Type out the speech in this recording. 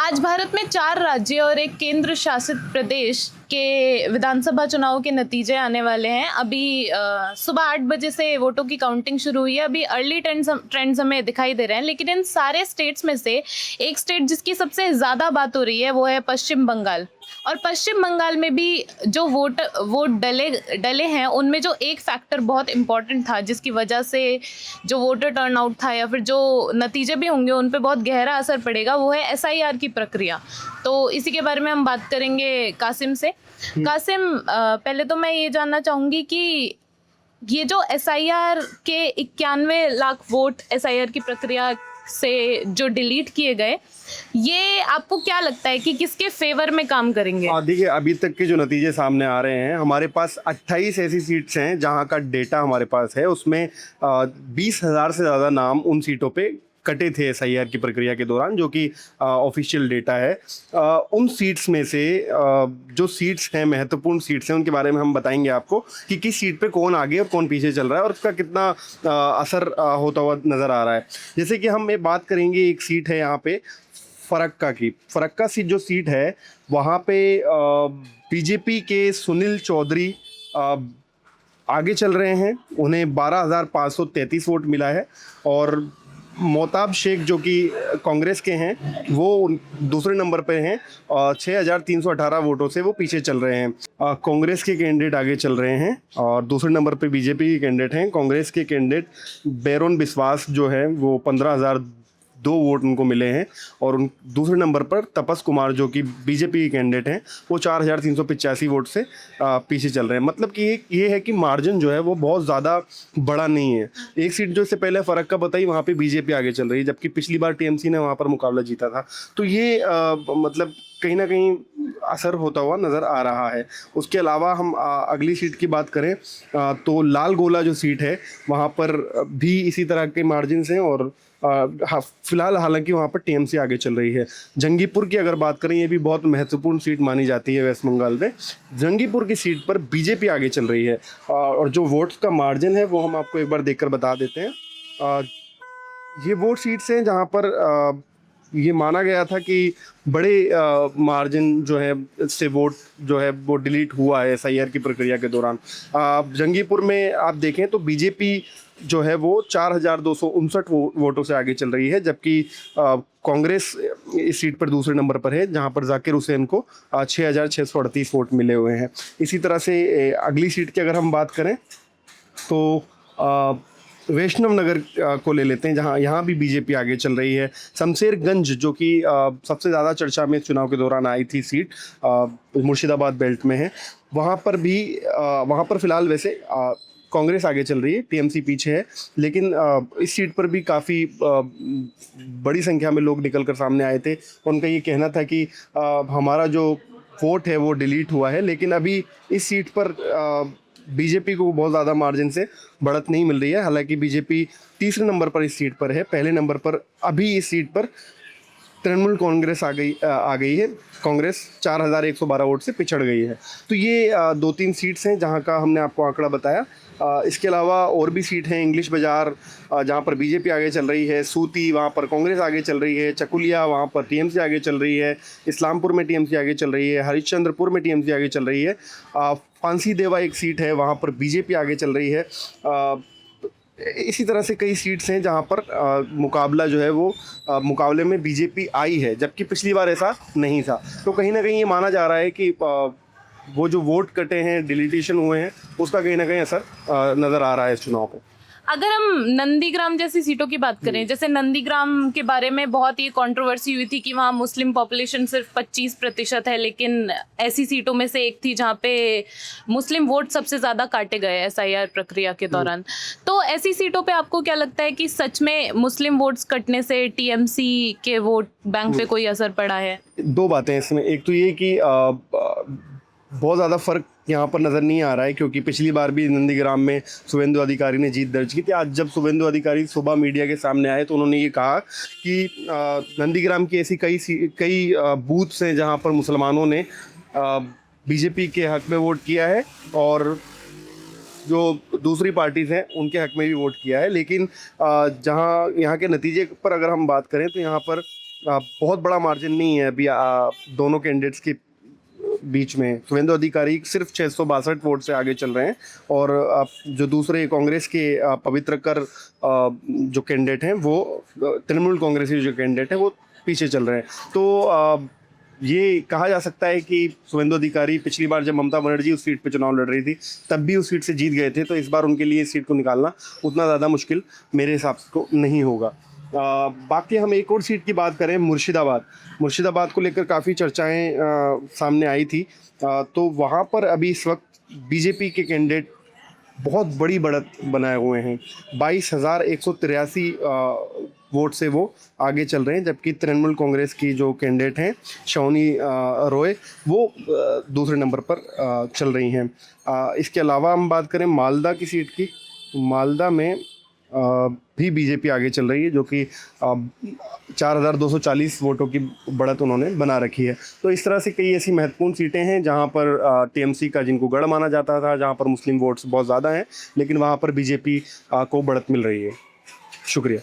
आज भारत में 4 राज्य और एक केंद्र शासित प्रदेश के विधानसभा चुनाव के नतीजे आने वाले हैं। अभी सुबह 8 बजे से वोटों की काउंटिंग शुरू हुई है। अभी अर्ली ट्रेंड्स हमें दिखाई दे रहे हैं, लेकिन इन सारे स्टेट्स में से एक स्टेट जिसकी सबसे ज़्यादा बात हो रही है वो है पश्चिम बंगाल। और पश्चिम बंगाल में भी जो वोट डले हैं, उनमें जो एक फैक्टर बहुत इम्पॉर्टेंट था जिसकी वजह से जो वोटर टर्नआउट था या फिर जो नतीजे भी होंगे उन पे बहुत गहरा असर पड़ेगा, वो है एसआईआर की प्रक्रिया। तो इसी के बारे में हम बात करेंगे कासिम से। कासिम, पहले तो मैं ये जानना चाहूँगी कि ये जो एसआईआर के 91 लाख वोट एसआईआर की प्रक्रिया से जो डिलीट किए गए, ये आपको क्या लगता है कि किसके फेवर में काम करेंगे? देखिए, अभी तक के जो नतीजे सामने आ रहे हैं, हमारे पास 28 ऐसी सीट्स हैं जहां का डेटा हमारे पास है। उसमें 20,000 से ज़्यादा नाम उन सीटों पे कटे थे एसआईआर की प्रक्रिया के दौरान, जो कि ऑफिशियल डेटा है। उन सीट्स में से जो सीट्स हैं, महत्वपूर्ण सीट्स हैं, उनके बारे में हम बताएंगे आपको कि किस सीट पे कौन आगे और कौन पीछे चल रहा है और उसका कितना असर होता हुआ नज़र आ रहा है। जैसे कि हम बात करेंगे, एक सीट है यहाँ पे फरक्का की। फरक्का जो सीट है, वहाँ पे बीजेपी के सुनील चौधरी आगे चल रहे हैं। उन्हें 12,533 वोट मिला है। और मोहताब शेख जो कि कांग्रेस के हैं, वो दूसरे नंबर पे हैं और 6,318 वोटों से वो पीछे चल रहे हैं। कांग्रेस के कैंडिडेट आगे चल रहे हैं और दूसरे नंबर पे बीजेपी के कैंडिडेट हैं। कांग्रेस के कैंडिडेट बैरोन बिस्वास जो है वो 15,002 वोट उनको मिले हैं। और उन दूसरे नंबर पर तपस कुमार जो कि बीजेपी के कैंडिडेट हैं, वो 4,385 वोट से पीछे चल रहे हैं। मतलब कि ये है कि मार्जिन जो है वो बहुत ज़्यादा बड़ा नहीं है। एक सीट जो इससे पहले फ़र्क का बताई, वहाँ पे बीजेपी आगे चल रही है, जबकि पिछली बार टीएमसी ने वहाँ पर मुकाबला जीता था। तो ये मतलब कहीं ना कहीं असर होता हुआ नज़र आ रहा है। उसके अलावा हम अगली सीट की बात करें तो लाल गोला जो सीट है, वहाँ पर भी इसी तरह के मार्जिन हैं। और फिलहाल हालांकि वहाँ पर टीएमसी आगे चल रही है। जंगीपुर की अगर बात करें, ये भी बहुत महत्वपूर्ण सीट मानी जाती है वेस्ट बंगाल में। जंगीपुर की सीट पर बीजेपी आगे चल रही है और जो वोट्स का मार्जिन है वो हम आपको एक बार देखकर बता देते हैं। ये वो सीट्स हैं जहाँ पर ये माना गया था कि बड़े मार्जिन जो है से वोट जो है वो डिलीट हुआ है एसआईआर की प्रक्रिया के दौरान। जंगीपुर में आप देखें तो बीजेपी जो है वो 4,259 वोटों से आगे चल रही है, जबकि कांग्रेस इस सीट पर दूसरे नंबर पर है, जहां पर जाकिर हुसैन को 6,638 वोट मिले हुए हैं। इसी तरह से अगली सीट की अगर हम बात करें तो वैष्णव नगर को ले लेते हैं, जहां यहाँ भी बीजेपी आगे चल रही है। शमशेरगंज जो कि सबसे ज़्यादा चर्चा में चुनाव के दौरान आई थी सीट, मुर्शिदाबाद बेल्ट में है, वहाँ पर फिलहाल वैसे कांग्रेस आगे चल रही है, टीएमसी पीछे है। लेकिन इस सीट पर भी काफ़ी बड़ी संख्या में लोग निकलकर सामने आए थे। उनका ये कहना था कि हमारा जो वोट है वो डिलीट हुआ है। लेकिन अभी इस सीट पर बीजेपी को बहुत ज़्यादा मार्जिन से बढ़त नहीं मिल रही है। हालांकि बीजेपी तीसरे नंबर पर इस सीट पर है। पहले नंबर पर अभी इस सीट पर तृणमूल कांग्रेस आ गई है। कांग्रेस 4,112 वोट से पिछड़ गई है। तो ये 2-3 सीट्स हैं जहां का हमने आपको आंकड़ा बताया। इसके अलावा और भी सीट हैं, इंग्लिश बाज़ार जहां पर बीजेपी आगे चल रही है, सूती वहां पर कांग्रेस आगे चल रही है, चकुलिया वहां पर टीएमसी आगे चल रही है, इस्लामपुर में टीएमसी आगे चल रही है, हरिश्चंद्रपुर में टीएमसी आगे चल रही है, फांसी देवा एक सीट है, वहाँ पर बीजेपी आगे चल रही है। इसी तरह से कई सीट्स हैं जहाँ पर मुकाबला जो है वो मुकाबले में बीजेपी आई है, जबकि पिछली बार ऐसा नहीं था। तो कहीं ना कहीं ये माना जा रहा है कि वो जो वोट कटे हैं, डिलीटेशन हुए हैं, उसका कहीं ना कहीं असर नज़र आ रहा है इस चुनाव पर। अगर हम नंदीग्राम जैसी सीटों की बात करें, जैसे नंदीग्राम के बारे में बहुत ही कंट्रोवर्सी हुई थी कि वहाँ मुस्लिम पॉपुलेशन सिर्फ 25% है, लेकिन ऐसी सीटों में से एक थी जहाँ पे मुस्लिम वोट सबसे ज़्यादा काटे गए एसआईआर प्रक्रिया के दौरान। तो ऐसी सीटों पे आपको क्या लगता है कि सच में मुस्लिम वोट्स कटने से टीएमसी के वोट बैंक पे कोई असर पड़ा है? 2 बातें इसमें। एक तो ये कि बहुत ज़्यादा फ़र्क यहाँ पर नज़र नहीं आ रहा है, क्योंकि पिछली बार भी नंदीग्राम में शुभेंदु अधिकारी ने जीत दर्ज की थी। आज जब शुभेंदु अधिकारी सुबह मीडिया के सामने आए तो उन्होंने ये कहा कि नंदीग्राम की ऐसी कई बूथ्स हैं जहाँ पर मुसलमानों ने बीजेपी के हक़ में वोट किया है और जो दूसरी पार्टीज़ हैं उनके हक़ में भी वोट किया है। लेकिन जहाँ यहाँ के नतीजे पर अगर हम बात करें तो यहाँ पर बहुत बड़ा मार्जिन नहीं है अभी दोनों कैंडिडेट्स के बीच में। शुभेंदु अधिकारी सिर्फ 662 वोट से आगे चल रहे हैं और जो दूसरे कांग्रेस के पवित्र कर जो कैंडिडेट हैं वो तृणमूल कांग्रेस के जो कैंडिडेट हैं वो पीछे चल रहे हैं। तो ये कहा जा सकता है कि शुभेंदु अधिकारी पिछली बार जब ममता बनर्जी उस सीट पे चुनाव लड़ रही थी तब भी उस सीट से जीत गए थे, तो इस बार उनके लिए इस सीट को निकालना उतना ज़्यादा मुश्किल मेरे हिसाब से को नहीं होगा। बाकी हम एक और सीट की बात करें, मुर्शिदाबाद को लेकर काफ़ी चर्चाएं सामने आई थी। तो वहाँ पर अभी इस वक्त बीजेपी के कैंडिडेट बहुत बड़ी बढ़त बनाए हुए हैं। 22,183 वोट से वो आगे चल रहे हैं, जबकि तृणमूल कांग्रेस की जो कैंडिडेट हैं शौनी रॉय वो दूसरे नंबर पर चल रही हैं। इसके अलावा हम बात करें मालदा की सीट की, तो मालदा में भी बीजेपी आगे चल रही है, जो कि 4,240 वोटों की बढ़त उन्होंने बना रखी है। तो इस तरह से कई ऐसी महत्वपूर्ण सीटें हैं जहां पर टीएमसी का जिनको गढ़ माना जाता था, जहां पर मुस्लिम वोट्स बहुत ज़्यादा हैं, लेकिन वहां पर बीजेपी को बढ़त मिल रही है। शुक्रिया।